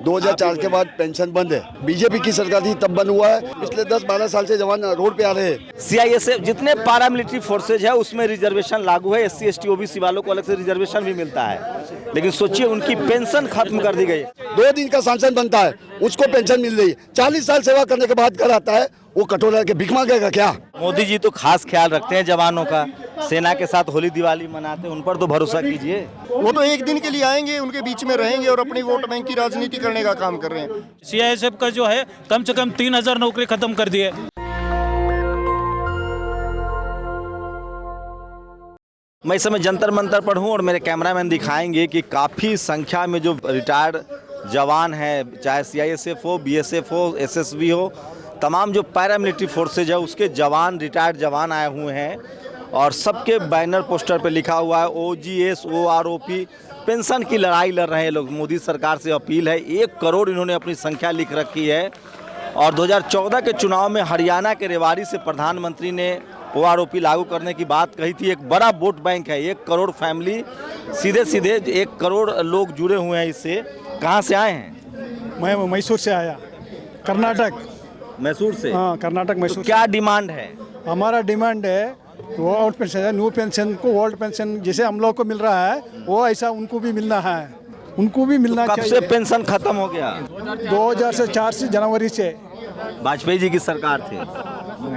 2004 के बाद पेंशन बंद है। बीजेपी की सरकार थी तब बंद हुआ है। पिछले 10-12 साल से जवान रोड पे आ रहे हैं। सीआईएसएफ जितने पारामिलिट्री फोर्सेज है उसमें रिजर्वेशन लागू है। एससी एसटी ओबीसी वालों को अलग से रिजर्वेशन भी मिलता है, लेकिन सोचिए उनकी पेंशन खत्म कर दी गई। 2 दिन का सांसद बनता है, उसको पेंशन मिल रही है। 40 साल सेवा करने के बाद घर आता है, वो कटोरा के भिख मांगेगा क्या? मोदी जी तो खास ख्याल रखते हैं जवानों का, सेना के साथ होली दिवाली मनाते हैं, उन पर तो भरोसा कीजिए। वो तो एक दिन के लिए आएंगे, उनके बीच में रहेंगे और अपनी वोट बैंक की राजनीति करने का काम कर रहे हैं। सीआईएसएफ का जो है कम से कम 3000 नौकरी खत्म कर दी है। मैं इस समय जंतर मंतर पर हूँ और मेरे कैमरामैन दिखाएंगे कि काफ़ी संख्या में जो रिटायर्ड जवान हैं, चाहे सीआईएसएफ हो, बीएसएफ हो, एसएसबी हो, तमाम जो पैरामिलिट्री फोर्सेज है उसके जवान, रिटायर्ड जवान आए हुए हैं और सबके बैनर पोस्टर पे लिखा हुआ है OGS OROP। पेंशन की लड़ाई लड़ रहे हैं लोग। मोदी सरकार से अपील है, 1 करोड़ इन्होंने अपनी संख्या लिख रखी है। और 2014 के चुनाव में हरियाणा के रेवाड़ी से प्रधानमंत्री ने OROP लागू करने की बात कही थी। एक बड़ा वोट बैंक है, 1 करोड़ फैमिली, सीधे सीधे 1 करोड़ लोग जुड़े हुए हैं इससे। कहाँ से आए हैं? मैं मैसूर से आया, कर्नाटक। मैसूर से? हाँ, कर्नाटक मैसूर। तो क्या डिमांड है? हमारा डिमांड है वो ओल्ड पेंशन है, न्यू पेंशन को ओल्ड पेंशन जैसे हम लोग को मिल रहा है वो ऐसा उनको भी मिलना है, उनको भी मिलना कब चाहिए। से पेंशन खत्म हो गया? 2004 से जनवरी से। वाजपेयी जी की सरकार थी।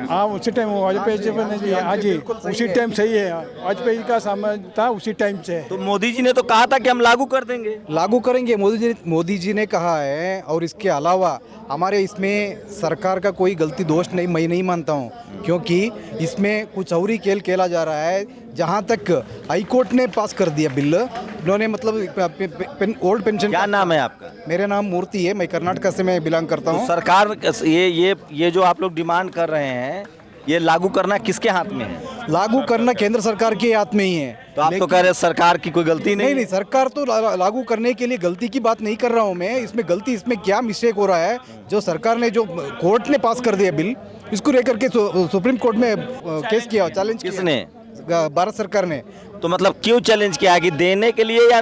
हाँ, उसी टाइम वाजपेयी जी ने आज ही उसी टाइम सही है, वाजपेयी का समय था उसी टाइम से। तो मोदी जी ने तो कहा था कि हम लागू कर देंगे। लागू करेंगे, मोदी जी ने कहा है। और इसके अलावा हमारे इसमें सरकार का कोई गलती दोष नहीं, मैं नहीं मानता हूँ, क्योंकि इसमें कुछ और ही खेल खेला जा रहा है। जहाँ तक हाई कोर्ट ने पास कर दिया बिल, उन्होंने मतलब ओल्ड पेंशन। क्या नाम है आपका? मेरा नाम मूर्ति है, मैं कर्नाटक से मैं बिलोंग करता हूँ। तो सरकार ये जो आप लोग डिमांड कर रहे हैं, ये लागू करना किसके हाथ में है? लागू करना केंद्र सरकार के हाथ में ही है। तो आप तो कह रहे हैं सरकार की कोई गलती नहीं? नहीं, सरकार तो लागू करने के लिए गलती की बात नहीं कर रहा हूँ मैं। इसमें गलती, इसमें क्या मिस्टेक हो रहा है, जो सरकार ने, जो कोर्ट ने पास कर दिया बिल, इसको लेकर के सुप्रीम कोर्ट में केस किया, चैलेंज। किसने? भारत सरकार ने। तो मतलब क्यों चैलेंज किया कि देने के लिए, या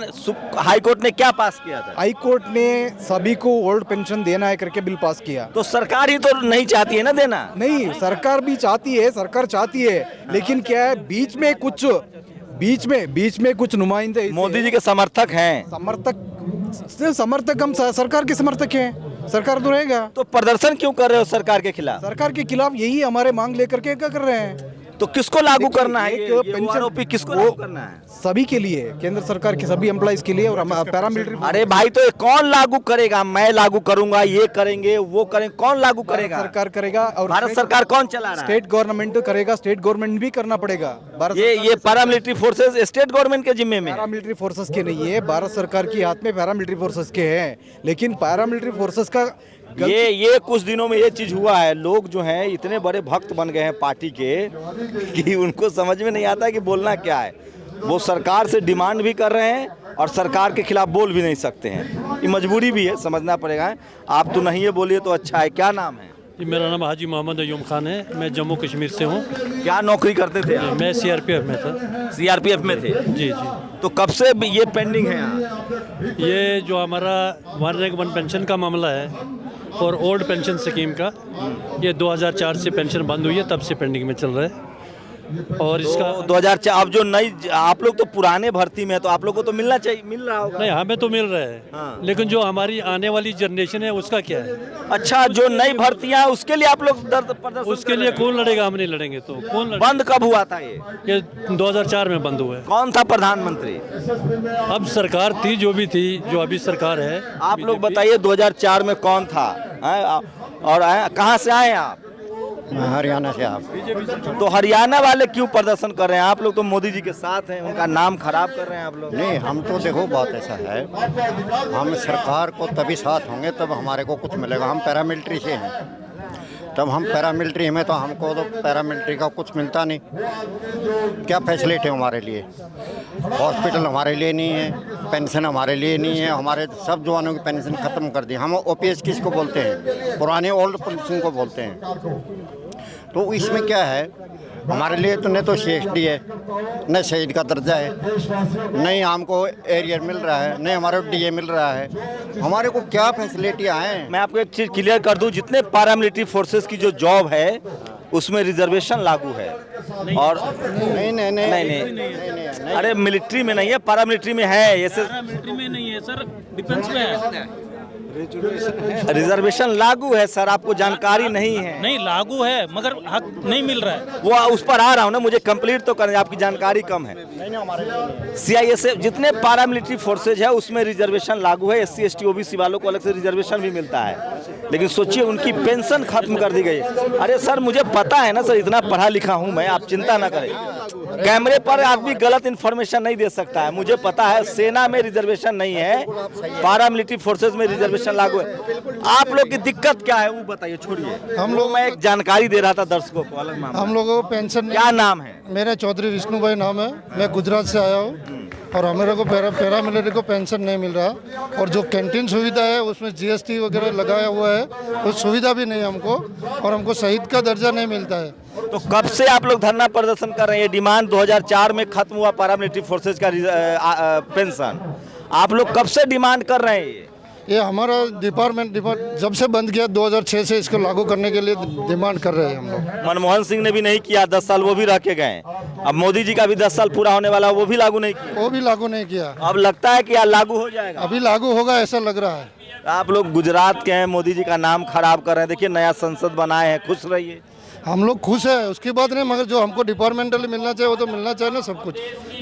हाई कोर्ट ने क्या पास किया था? हाई कोर्ट ने सभी को ओल्ड पेंशन देना है करके बिल पास किया। तो सरकार ही तो नहीं चाहती है ना देना। नहीं, सरकार भी चाहती है, सरकार चाहती है, लेकिन क्या है, बीच में कुछ नुमाइंदे मोदी जी के समर्थक हैं। समर्थक हम सरकार के समर्थक हैं, सरकार तो रहेगा। तो प्रदर्शन क्यों कर रहे हो सरकार के खिलाफ? सरकार के खिलाफ यही हमारे मांग लेकर के क्या कर रहे हैं। तो किसको लागू करना है? एक ये पेंशन OROP किसको लागू करना है? सभी के लिए, केंद्र सरकार के सभी एम्प्लॉइज के लिए और पैरामिलिट्री। अरे भाई, तो ये कौन लागू करेगा? मैं लागू करूंगा, ये करेंगे, वो करेंगे, कौन लागू करेगा? सरकार करेगा। और भारत सरकार कौन चला रहा है? स्टेट गवर्नमेंट करेगा, स्टेट गवर्नमेंट भी करना पड़ेगा। ये पैरामिलिट्री फोर्सेस स्टेट गवर्नमेंट के जिम्मे में? पैरामिलिट्री फोर्सेस के नहीं है, भारत सरकार के हाथ में पैरामिलिट्री फोर्सेस के हैं, लेकिन पैरामिलिट्री फोर्सेस का ये कुछ दिनों में ये चीज हुआ है। लोग जो हैं इतने बड़े भक्त बन गए हैं पार्टी के कि उनको समझ में नहीं आता कि बोलना क्या है। वो सरकार से डिमांड भी कर रहे हैं और सरकार के खिलाफ बोल भी नहीं सकते हैं। ये मजबूरी भी है, समझना पड़ेगा। आप तो नहीं है, बोलिए तो अच्छा है। क्या नाम है? मेरा नाम हाजी मोहम्मद अयूब खान है, मैं जम्मू कश्मीर से हूँ। क्या नौकरी करते थे? मैं सीआरपीएफ में था। सीआरपीएफ में थे? जी। तो कब से ये पेंडिंग है यहाँ? ये जो हमारा 1 रैंक 1 पेंशन का मामला है और ओल्ड पेंशन स्कीम का, ये 2004 से पेंशन बंद हुई है, तब से पेंडिंग में चल रहा है। और इसका 2004, अब जो नई, आप लोग तो पुराने भर्ती में है, तो आप लोग को तो मिलना चाहिए, मिल रहा होगा। नहीं, हमें तो मिल रहा है। हाँ। लेकिन जो हमारी आने वाली जनरेशन है उसका क्या है? अच्छा, जो नई भर्तियां उसके लिए आप लोग प्रदर्शन उसके लिए कौन लड़ेगा? हम नहीं लड़ेंगे तो कौन लड़ेगा? बंद कब हुआ था ये 2004 में बंद हुआ है। कौन था प्रधानमंत्री? अब सरकार थी जो भी थी, जो अभी सरकार है। आप लोग बताइए 2004 में कौन था? और कहाँ से आए आप? हरियाणा से। आप तो हरियाणा वाले क्यों प्रदर्शन कर रहे हैं? आप लोग तो मोदी जी के साथ हैं, उनका नाम खराब कर रहे हैं आप लोग। नहीं, हम तो देखो बात ऐसा है, हम सरकार को तभी साथ होंगे तब हमारे को कुछ मिलेगा। हम पैरामिलिट्री से हैं, तब हम पैरामिलिट्री में, तो हमको तो पैरामिलिट्री का कुछ मिलता नहीं। क्या फैसिलिटी हमारे लिए? हॉस्पिटल हमारे लिए नहीं है, पेंशन हमारे लिए नहीं है। हमारे सब जवानों की पेंशन ख़त्म कर दी। हम OPS किसको बोलते हैं? पुराने ओल्ड पेंशन को बोलते हैं। तो इसमें क्या है, हमारे लिए तो न तो CSD है, न शहीद का दर्जा है, नहीं हमको एरियर मिल रहा है, नहीं हमारे को DA मिल रहा है। हमारे को क्या फैसिलिटियाँ हैं? मैं आपको एक चीज क्लियर कर दूं, जितने पैरामिलिट्री फोर्सेस की जो जॉब है उसमें रिजर्वेशन लागू है। और नहीं नहीं नहीं नहीं नहीं, अरे मिलिट्री में नहीं है, पैरामिलिट्री में है। ऐसे मिलिट्री में नहीं है सर, डिफेंस में है। रिजर्वेशन लागू है सर, आपको जानकारी नहीं है। नहीं लागू है मगर हक नहीं मिल रहा है। वो उस पर आ रहा हूँ ना, मुझे कंप्लीट तो करें, आपकी जानकारी कम है। CISF जितने पैरामिलिट्री फोर्सेज है उसमें रिजर्वेशन लागू है। SC ST OBC वालों को अलग से रिजर्वेशन भी मिलता है, लेकिन सोचिए उनकी पेंशन खत्म कर दी गई। अरे सर मुझे पता है ना सर, इतना पढ़ा लिखा हूँ मैं, आप चिंता ना करें। कैमरे पर आदमी गलत इन्फॉर्मेशन नहीं दे सकता है, मुझे पता है। सेना में रिजर्वेशन नहीं है, पैरामिलिट्री फोर्सेज में रिजर्वेशन लागू है। आप लोग की दिक्कत क्या है वो बताइए, छोड़िए। हम लोग मैं एक जानकारी दे रहा था दर्शकों को, अलग मामला। हम लोगों को पेंशन क्या नाम है? मेरा चौधरी विष्णु भाई नाम है, मैं गुजरात से आया हूँ और हमारे को पैरामिलिट्री को पेंशन नहीं मिल रहा। और जो कैंटीन सुविधा है उसमें GST वगैरह लगाया हुआ है, उस सुविधा भी नहीं हमको, और हमको शहीद का दर्जा नहीं मिलता है। तो कब से आप लोग धरना प्रदर्शन कर रहे हैं? ये डिमांड 2004 में खत्म हुआ पैरामिलिट्री फोर्सेज का पेंशन, आप लोग कब से डिमांड कर रहे हैं? ये हमारा डिपार्टमेंट जब से बंद किया 2006 से इसको लागू करने के लिए डिमांड कर रहे हैं हम लोग। मनमोहन सिंह ने भी नहीं किया, 10 साल वो भी रह के गए। अब मोदी जी का भी 10 साल पूरा होने वाला, वो भी लागू नहीं किया। वो भी लागू नहीं किया। अब लगता है कि यार लागू हो जाएगा, अभी लागू होगा ऐसा लग रहा है। आप लोग गुजरात के हैं, मोदी जी का नाम खराब कर रहे हैं। देखिए नया संसद बनाए हैं, खुश रहिए। हम लोग खुश है, उसकी बात नहीं, मगर जो हमको डिपार्टमेंटली मिलना चाहिए वो तो मिलना चाहिए ना, सब कुछ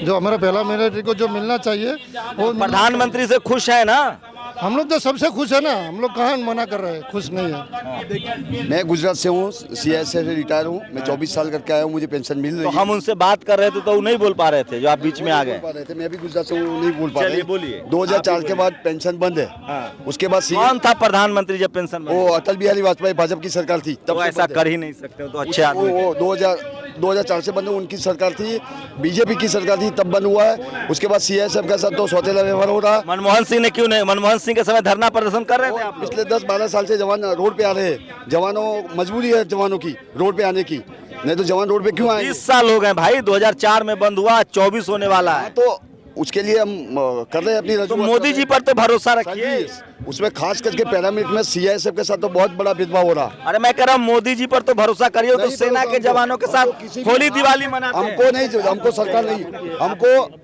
जो हमारा पहला मिलिट्री को जो मिलना चाहिए वो प्रधानमंत्री से खुश है ना? हम लोग तो सबसे खुश है ना, हम लोग कहाँ मना कर रहे हैं, खुश नहीं है। मैं गुजरात से हूँ, CISF से रिटायर हूँ, मैं 24 साल करके आया हूँ, मुझे पेंशन मिल रही तो है। हम उनसे बात कर रहे थे तो वो नहीं बोल पा रहे थे, जो आप बीच में आ गए। बोल पा रहे थे, मैं भी गुजरात से हूँ, नहीं बोल पा रहे। चलिए बोलिए। 2004 के बाद पेंशन बंद है। उसके बाद कौन था प्रधानमंत्री जब पेंशन वो अटल बिहारी वाजपेयी, भाजपा की सरकार थी तब से ऐसा बंद है। कर ही नहीं सकते, तो अच्छे आदमी। वो 2004 से बंद है, उनकी सरकार थी, BJP की सरकार थी तब बंद हुआ है। उसके बाद CISF के साथ तो सौतेला व्यवहार हो रहा। मनमोहन सिंह ने क्यों नहीं? मनमोहन सिंह के समय धरना प्रदर्शन कर रहे थे आप लोग? पिछले 10-12 साल से जवान रोड पे आ रहे हैं। जवानों मजबूरी है जवानों की रोड पे आने की, नहीं तो जवान रोड पे क्यों आए? 20 साल हो गए भाई, 2004 में बंद हुआ, 24 होने वाला है। तो उसके लिए हम कर रहे हैं अपनी तो रजूआत मोदी जी पर तो भरोसा रखिए। उसमें खास करके पैरामिलिट्री में CISF के साथ तो बहुत बड़ा भेदभाव हो रहा। अरे मैं कह रहा हूँ मोदी जी पर तो भरोसा करिए, तो नहीं सेना भरोसा के जवानों के साथ किसी भी- होली दिवाली मनाते हैं। हमको नहीं, हमको सरकार नहीं,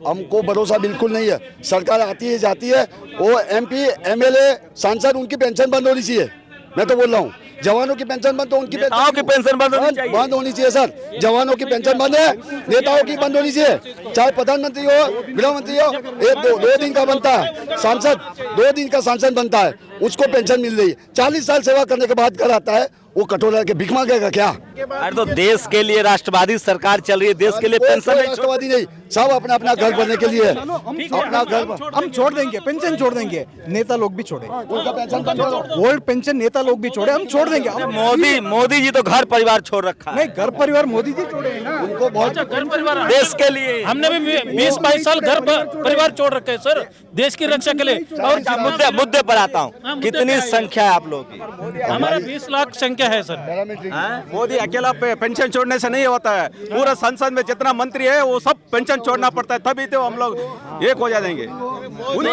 हमको भरोसा बिल्कुल नहीं है। सरकार आती है जाती है, वो MP MLA सांसद उनकी पेंशन बंद होनी चाहिए। मैं तो बोल रहा हूँ जवानों की पेंशन बंद, तो उनकी नेताओं की पेंशन बंद होनी चाहिए। बंद होनी चाहिए सर। जवानों की पेंशन बंद है, नेताओं की बंद होनी चाहिए। चाहे प्रधानमंत्री हो, गृह मंत्री हो, एक दो दिन का बनता है सांसद, 2 दिन का सांसद बनता है, उसको पेंशन मिल रही है। 40 साल सेवा करने के बाद घर आता है, वो कटोरा के भिख मांगेगा क्या? अरे तो देश के लिए राष्ट्रवादी सरकार चल रही है, देश के लिए कोई पेंशन नहीं राष्ट्रवादी नहीं, सब अपना अपना घर बनने के लिए है। अपना घर हम छोड़ देंगे, पेंशन छोड़ देंगे, नेता लोग भी छोड़े, उनका पेंशन बंद करो। ओल्ड पेंशन नेता लोग भी छोड़े, हम छोड़ देंगे। मोदी जी तो घर परिवार छोड़ रखा है नहीं, घर परिवार मोदी जी छोड़े हैं ना। उनको बहुत घर परिवार देश के लिए। हमने भी 20-22 साल घर परिवार छोड़ रखे हैं सर, देश की रक्षा के लिए। और मुद्दे पर आता हूँ, हाँ, मुद्दे कितनी पे आइए। संख्या है आप लोगों की? हमारा 20 लाख संख्या है सर। मोदी अकेला पेंशन छोड़ने से नहीं होता है, पूरा संसद में जितना मंत्री है वो सब पेंशन छोड़ना पड़ता है, तभी तो हम लोग एक हो जाएंगे।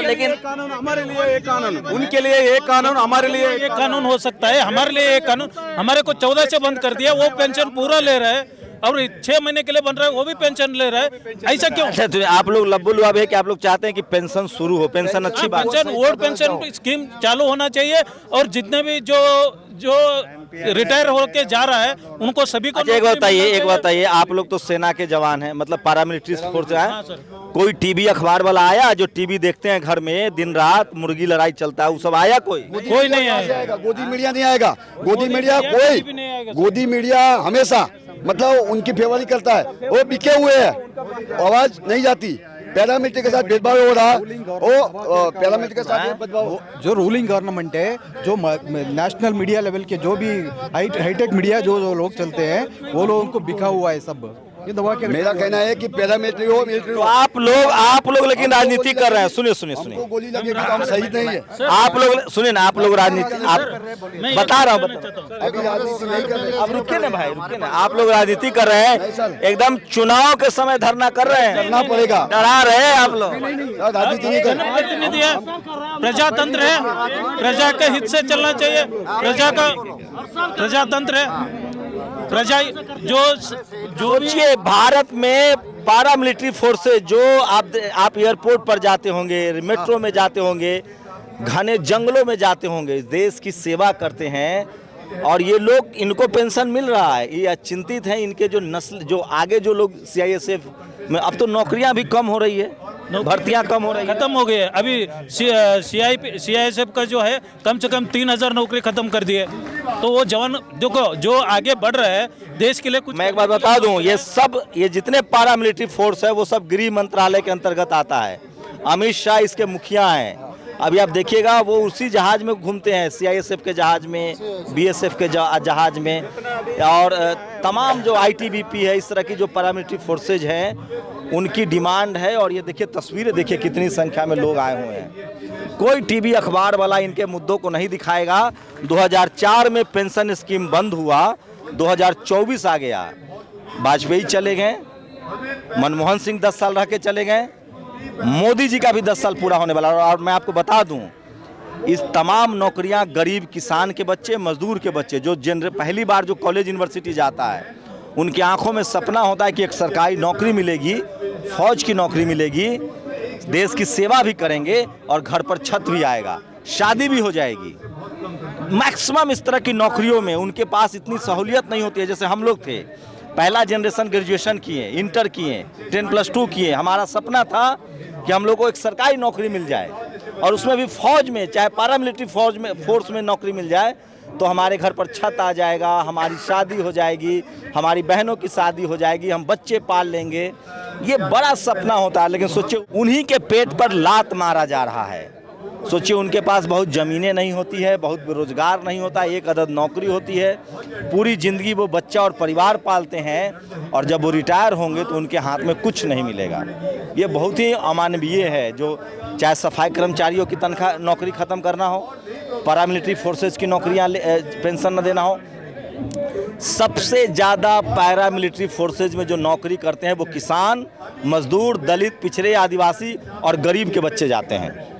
लेकिन कानून हमारे लिए एक कानून, उनके लिए एक कानून, हमारे लिए एक कानून हो सकता है, हमारे लिए एक कानून। हमारे को 14 से बंद कर दिया, वो पेंशन पूरा ले रहा है, और 6 महीने के लिए बन रहा है वो भी पेंशन ले रहा है। ऐसा क्यों? अच्छा तो आप लोग लब्बुल लुआब है कि आप लोग चाहते हैं कि पेंशन शुरू हो? पेंशन अच्छी बात है। पेंशन ओल्ड पेंशन स्कीम चालू होना चाहिए, और जितने भी जो रिटायर होके जा रहा है उनको सभी को अच्छा एक नौकरी बताइए, मिलना एक चाहिए। बताइए, आप लोग तो सेना के जवान हैं, मतलब पैरामिलिट्री फोर्स हाँ है, सर। कोई टीवी अखबार वाला आया जो टीवी देखते हैं घर में दिन रात, मुर्गी लड़ाई चलता है, वो सब आया? कोई नहीं आएगा। आएगा, गोदी मीडिया नहीं आएगा। गोदी मीडिया भी नहीं आएगा कोई, गोदी मीडिया हमेशा मतलब उनकी फेवर ही करता है, वो बिके हुए हैं, आवाज नहीं जाती। पैरामिलिट्री के साथ भेदभाव हो रहा, वो पैरामिलिट्री के साथ भेदभाव। जो रूलिंग गवर्नमेंट है, जो नेशनल मीडिया लेवल के जो भी हाईटेक मीडिया जो लोग चलते हैं, वो लोग उनको बिका हुआ है सब। ये दबा के मेरा कहना है कि पैरामिलिट्री हो मिलिट्री तो हो, आप लोग लेकिन राजनीति कर रहे हैं। सुनिए सुनिए हमको सुनिए, गोली लगेगी तो हम शहीद नहीं है। आप लोग सुनिए ना, आप लोग राजनीति, आप बता रहा हूँ अभी राजनीति नहीं कर रहे। अब रुकिए ना भाई, रुकिए ना, आप लोग राजनीति कर रहे हैं, एकदम चुनाव के समय धरना कर रहे हैं, करना पड़ेगा। डरा रहे हैं आप लोग। राजनीति नहीं कर रहे। प्रतिनिधि है, प्रजातंत्र है, प्रजा के हित से चलना चाहिए। प्रजा का प्रजातंत्र है, प्रजा जो सोचिए भारत में पारा मिलिट्री फोर्सेज जो आप एयरपोर्ट पर जाते होंगे, मेट्रो में जाते होंगे, घने जंगलों में जाते होंगे, देश की सेवा करते हैं और ये लोग, इनको पेंशन मिल रहा है। ये चिंतित हैं इनके जो नस्ल, जो आगे जो लोग सीआईएसएफ में, अब तो नौकरियां भी कम हो रही है, भर्तियां कम हो रही है, खत्म हो गए। अभी सीआईएसएफ का जो है कम से कम 3000 नौकरी खत्म कर दिए। तो वो जवान देखो जो आगे बढ़ रहे हैं देश के लिए कुछ। मैं एक बात बता दूं, ये जितने पारा मिलिट्री फोर्स है वो सब गृह मंत्रालय के अंतर्गत आता है। अमित शाह इसके मुखिया हैं। अभी आप देखिएगा वो उसी जहाज में घूमते हैं, सीआईएसएफ के जहाज में, बीएसएफ के जहाज में, और तमाम जो आईटीबीपी है, इस तरह की जो पैरामिलिट्री फोर्सेज हैं उनकी डिमांड है। और ये देखिए तस्वीरें, देखिए कितनी संख्या में लोग आए हुए हैं। कोई टीवी अखबार वाला इनके मुद्दों को नहीं दिखाएगा। 2004 में पेंशन स्कीम बंद हुआ, 2024 आ गया, वाजपेयी चले गए, मनमोहन सिंह 10 साल रह के चले गए, मोदी जी का भी 10 साल पूरा होने वाला। और मैं आपको बता दूं, इस तमाम नौकरियां गरीब किसान के बच्चे, मजदूर के बच्चे, जो पहली बार जो कॉलेज यूनिवर्सिटी जाता है, उनकी आंखों में सपना होता है कि एक सरकारी नौकरी मिलेगी, फौज की नौकरी मिलेगी, देश की सेवा भी करेंगे और घर पर छत भी आएगा, शादी भी हो जाएगी। मैक्सिमम इस तरह की नौकरियों में उनके पास इतनी सहूलियत नहीं होती है। जैसे हम लोग थे, पहला जनरेशन ग्रेजुएशन किए, इंटर किए, 10+2 किए, हमारा सपना था कि हम लोग को एक सरकारी नौकरी मिल जाए और उसमें भी फौज में, चाहे पैरामिलिट्री फोर्स में नौकरी मिल जाए तो हमारे घर पर छत आ जाएगा, हमारी शादी हो जाएगी, हमारी बहनों की शादी हो जाएगी, हम बच्चे पाल लेंगे। ये बड़ा सपना होता है, लेकिन सोचिए उन्हीं के पेट पर लात मारा जा रहा है। सोचिए उनके पास बहुत ज़मीनें नहीं होती है, बहुत बेरोजगार नहीं होता, एक अदद नौकरी होती है, पूरी ज़िंदगी वो बच्चा और परिवार पालते हैं और जब वो रिटायर होंगे तो उनके हाथ में कुछ नहीं मिलेगा। ये बहुत ही अमानवीय है। जो चाहे सफाई कर्मचारियों की तनख्वाह नौकरी ख़त्म करना हो, पैरामिलिट्री फोर्सेज की नौकरियाँ पेंशन न देना हो, सबसे ज़्यादा पैरामिलिट्री फोर्सेज में जो नौकरी करते हैं वो किसान, मजदूर, दलित, पिछड़े, आदिवासी और गरीब के बच्चे जाते हैं।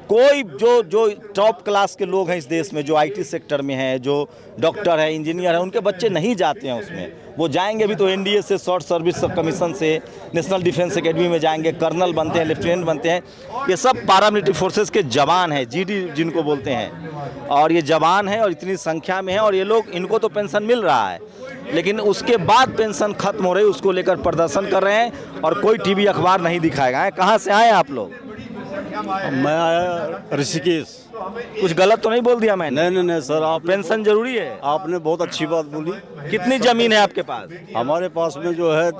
कोई जो टॉप क्लास के लोग हैं इस देश में, जो आईटी सेक्टर में हैं, जो डॉक्टर है, इंजीनियर है, उनके बच्चे नहीं जाते हैं उसमें। वो जाएंगे अभी तो एनडीए से, शॉर्ट सर्विस सब कमीशन से, नेशनल डिफेंस एकेडमी में जाएंगे, कर्नल बनते हैं, लेफ्टिनेंट बनते हैं। ये सब पैरामिलिट्री फोर्सेज के जवान हैं, जीडी जिनको बोलते हैं, और ये जवान हैं और इतनी संख्या में हैं। और ये लोग, इनको तो पेंशन मिल रहा है, लेकिन उसके बाद पेंशन खत्म हो रही है, उसको लेकर प्रदर्शन कर रहे हैं और कोई टीवी अखबार नहीं दिखाएगा। कहाँ से आए आप लोग? मैं आया ऋषिकेश। कुछ गलत तो नहीं बोल दिया मैंने? नहीं सर, आप पेंशन जरूरी है। आपने बहुत अच्छी बात बोली। कितनी जमीन है आपके पास? हमारे पास में जो है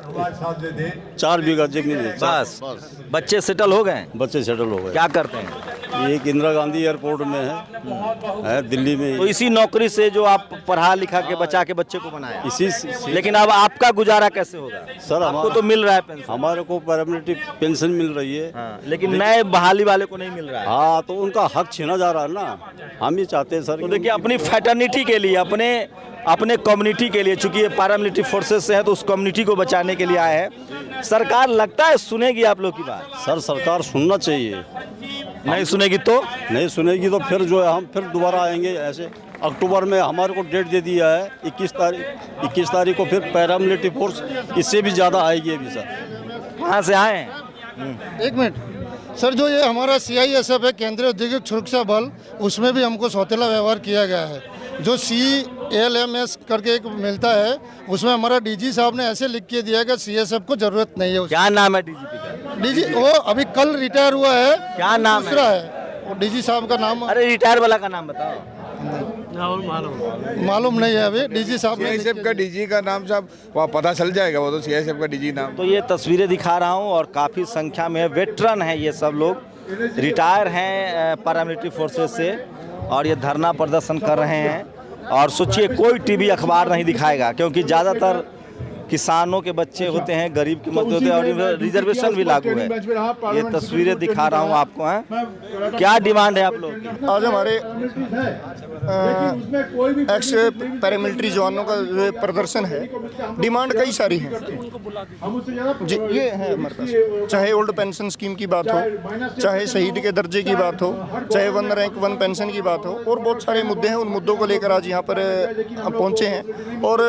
4 बीघा जमीन है। बस। बच्चे सेटल हो गए? बच्चे सेटल हो गए। क्या करते हैं? एक इंदिरा गांधी एयरपोर्ट में है दिल्ली में। तो इसी नौकरी से जो आप पढ़ा लिखा के बचा के बच्चे को बनाया, इसी से। लेकिन अब आपका गुजारा कैसे होगा? सर आपको तो मिल रहा है पेंशन। हमारे को पैरामिलिट्री पेंशन मिल रही है। हाँ, लेकिन नए बहाली वाले को नहीं मिल रहा है। हाँ, तो उनका हक छीना जा रहा है ना। हम ये चाहते हैं सर, तो देखिए अपनी फैटर्निटी के लिए, अपने कम्युनिटी के लिए, चूंकि ये पैरामिलिट्री फोर्सेस से है तो उस कम्युनिटी को बचाने के लिए आए हैं। सरकार लगता है सुनेगी आप लोग की बात? सर सरकार सुनना चाहिए। नहीं सुनेगी तो? नहीं सुनेगी तो फिर जो है हम फिर दोबारा आएंगे। ऐसे अक्टूबर में हमारे को डेट दे दिया है 21 तारीख को, फिर पैरामिलिट्री फोर्स इससे भी ज़्यादा आएगी अभी सर। कहाँ से आए हैं? एक मिनट सर, जो ये हमारा सीआईएसएफ है, केंद्रीय औद्योगिक सुरक्षा बल, उसमें भी हमको सौतेला व्यवहार किया गया है। जो CLMS करके एक मिलता है, उसमें हमारा डीजी साहब ने ऐसे लिख के दिया है कि सीएसएफ को जरूरत नहीं है। क्या नाम है डीजीपी का? डीजी वो अभी कल रिटायर हुआ है। क्या नाम दूसरा है वो डीजी साहब का नाम। अरे रिटायर वाला का नाम बताओ। मालूम नहीं है अभी। डीजी साहब ने सीआईएसएफ का डीजी का नाम साहब वहाँ पता चल जाएगा, वो तो सीआईएसएफ का डीजी नाम। तो ये तस्वीरें दिखा रहा हूँ और काफ़ी संख्या में वेटरन है, ये सब लोग रिटायर हैं पैरामिलिट्री फोर्सेस से और ये धरना प्रदर्शन कर रहे हैं। और सोचिए कोई टीवी अखबार नहीं दिखाएगा, क्योंकि ज़्यादातर किसानों के बच्चे होते हैं, गरीब के मत होते हैं और इनमें रिजर्वेशन भी लागू है। ये तस्वीरें दिखा रहा हूँ आपको हैं। क्या डिमांड है आप लोग की? आज हमारे एक्स पैरामिलिट्री जवानों का जो प्रदर्शन है, डिमांड कई सारी हैं जी। ये है हमारे पास, चाहे ओल्ड पेंशन स्कीम की बात हो, चाहे शहीद के दर्जे की बात हो, चाहे 1 रैंक 1 पेंशन की बात हो, और बहुत सारे मुद्दे हैं। उन मुद्दों को लेकर आज यहाँ पर हम पहुँचे हैं। और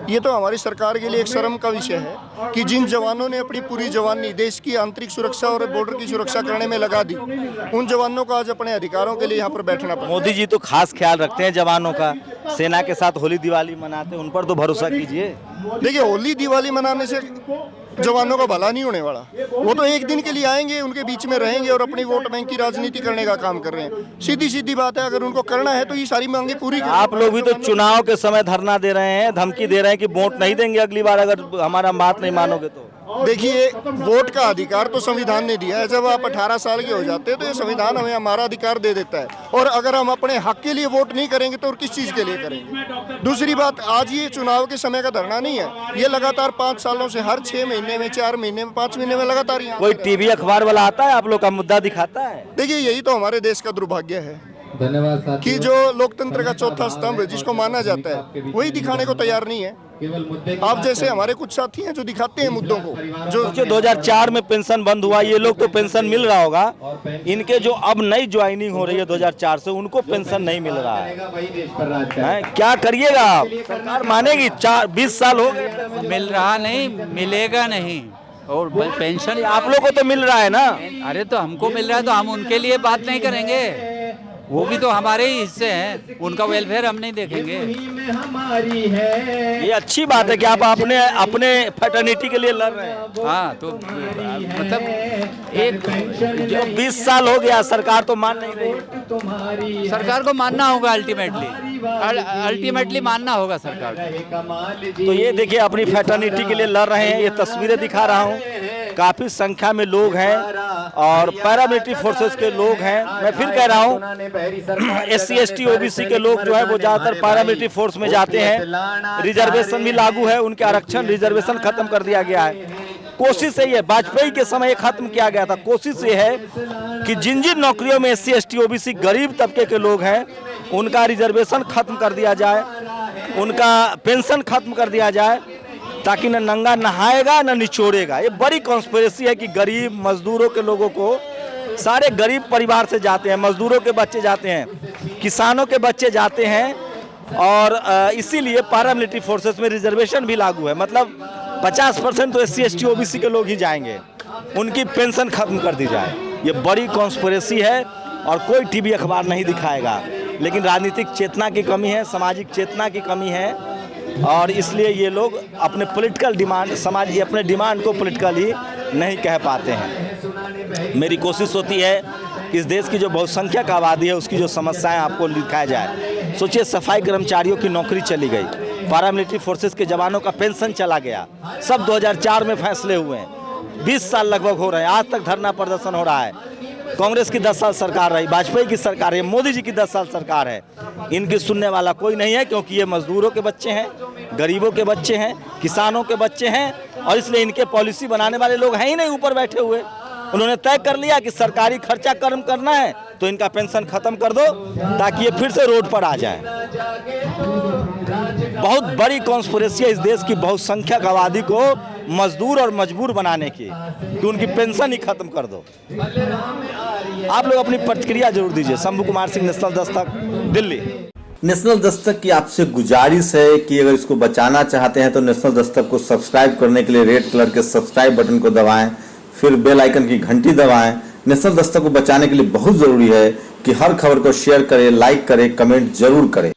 ये तो हमारी सरकार के लिए एक शर्म का विषय है कि जिन जवानों ने अपनी पूरी जवानी देश की आंतरिक सुरक्षा और बॉर्डर की सुरक्षा करने में लगा दी, उन जवानों को आज अपने अधिकारों के लिए यहाँ पर बैठना पड़ा। मोदी जी तो खास ख्याल रखते हैं जवानों का, सेना के साथ होली दिवाली मनाते हैं, उन पर तो भरोसा कीजिए। देखिए, होली दिवाली मनाने से जवानों का भला नहीं होने वाला। वो तो एक दिन के लिए आएंगे, उनके बीच में रहेंगे और अपनी वोट बैंक की राजनीति करने का काम कर रहे हैं। सीधी सीधी बात है, अगर उनको करना है तो ये सारी मांगे पूरी करें। आप लोग भी तो चुनाव के समय धरना दे रहे हैं, धमकी दे रहे हैं कि वोट नहीं देंगे अगली बार अगर हमारा बात नहीं मानोगे तो। देखिए, वोट का अधिकार तो संविधान ने दिया है। जब आप 18 साल के हो जाते हैं तो ये संविधान हमें हमारा अधिकार दे देता है। और अगर हम अपने हक के लिए वोट नहीं करेंगे तो और किस चीज़ के लिए करेंगे? दूसरी बात, आज ये चुनाव के समय का धरना नहीं है, ये लगातार 5 सालों से हर 6 महीने में, 4 महीने में, 5 महीने में लगातार यहाँ कोई टीवी अखबार वाला आता है आप लोग का मुद्दा दिखाता है? देखिए, यही तो हमारे देश का दुर्भाग्य है कि जो लोकतंत्र का चौथा स्तंभ है, जिसको माना जाता है, वही दिखाने को तैयार नहीं है। आप जैसे हमारे कुछ साथी हैं जो दिखाते हैं मुद्दों को। जो 2004 में पेंशन बंद हुआ, ये लोग तो पेंशन मिल रहा होगा, इनके जो अब नई ज्वाइनिंग हो रही है 2004 से, उनको पेंशन नहीं मिल रहा है। क्या करिएगा आप? सरकार मानेगी? 20 साल हो गए मिल रहा नहीं, मिलेगा नहीं। और पेंशन आप लोग को तो मिल रहा है ना? अरे तो हमको मिल रहा है तो हम उनके लिए बात नहीं करेंगे, वो भी तो हमारे ही हिस्से हैं, उनका वेलफेयर हम नहीं देखेंगे। ये अच्छी बात है कि आप अपने फैटर्निटी के लिए लड़ रहे हैं। हाँ, तो मतलब एक जो 20 साल हो गया, सरकार तो मान नहीं रही। सरकार को मानना होगा, अल्टीमेटली मानना होगा सरकार को। तो ये देखिए, अपनी फैटर्निटी के लिए लड़ रहे हैं। ये तस्वीरें दिखा रहा हूँ, काफी संख्या में लोग हैं और पैरामिलिट्री फोर्सेस के लोग हैं। मैं फिर कह रहा हूँ, SC ST OBC के लोग जो है वो ज्यादातर पैरामिलिट्री फोर्स में जाते हैं। रिजर्वेशन भी लागू है, उनके आरक्षण रिजर्वेशन खत्म कर दिया गया है। कोशिश यही है, वाजपेयी के समय खत्म किया गया था। कोशिश ये है कि जिन जिन नौकरियों में SC ST OBC गरीब तबके के लोग हैं, उनका रिजर्वेशन खत्म कर दिया जाए, उनका पेंशन खत्म कर दिया जाए, ताकि न नंगा नहाएगा न निचोड़ेगा। ये बड़ी कॉन्स्पिरेसी है कि गरीब मजदूरों के लोगों को, सारे गरीब परिवार से जाते हैं, मजदूरों के बच्चे जाते हैं, किसानों के बच्चे जाते हैं, और इसीलिए पैरामिलिट्री फोर्सेस में रिजर्वेशन भी लागू है। मतलब 50% तो SC ST OBC के लोग ही जाएंगे, उनकी पेंशन खत्म कर दी जाए। ये बड़ी कॉन्स्पिरेसी है और कोई टीवी अखबार नहीं दिखाएगा। लेकिन राजनीतिक चेतना की कमी है, सामाजिक चेतना की कमी है, और इसलिए ये लोग अपने पॉलिटिकल डिमांड, समाज की अपने डिमांड को पॉलिटिकली नहीं कह पाते हैं। मेरी कोशिश होती है कि इस देश की जो बहुसंख्यक आबादी है उसकी जो समस्याएं आपको दिखाया जाए। सोचिए, सफाई कर्मचारियों की नौकरी चली गई, पैरामिलिट्री फोर्सेस के जवानों का पेंशन चला गया, सब 2004 में फैसले हुए हैं। 20 साल लगभग हो रहे हैं, आज तक धरना प्रदर्शन हो रहा है। कांग्रेस की 10 साल सरकार रही, वाजपेयी की सरकार है, मोदी जी की 10 साल सरकार है। इनकी सुनने वाला कोई नहीं है, क्योंकि ये मजदूरों के बच्चे हैं, गरीबों के बच्चे हैं, किसानों के बच्चे हैं, और इसलिए इनके पॉलिसी बनाने वाले लोग हैं ही नहीं ऊपर बैठे हुए। उन्होंने तय कर लिया कि सरकारी खर्चा कम करना है तो इनका पेंशन खत्म कर दो, ताकि ये फिर से रोड पर आ जाए। बहुत बड़ी कॉन्स्पिरेसी है इस देश की बहुसंख्यक आबादी को मजदूर और मजबूर बनाने की, कि उनकी पेंशन ही खत्म कर दो। आप लोग अपनी प्रतिक्रिया जरूर दीजिए। शंभू कुमार सिंह, नेशनल दस्तक, दिल्ली। नेशनल दस्तक की आपसे गुजारिश है कि अगर इसको बचाना चाहते हैं तो नेशनल दस्तक को सब्सक्राइब करने के लिए रेड कलर के सब्सक्राइब बटन को दबाएं, फिर बेल आइकन की घंटी दबाएं। नेशनल दस्तक को बचाने के लिए बहुत जरूरी है कि हर खबर को शेयर करें, लाइक करें, कमेंट जरूर करें।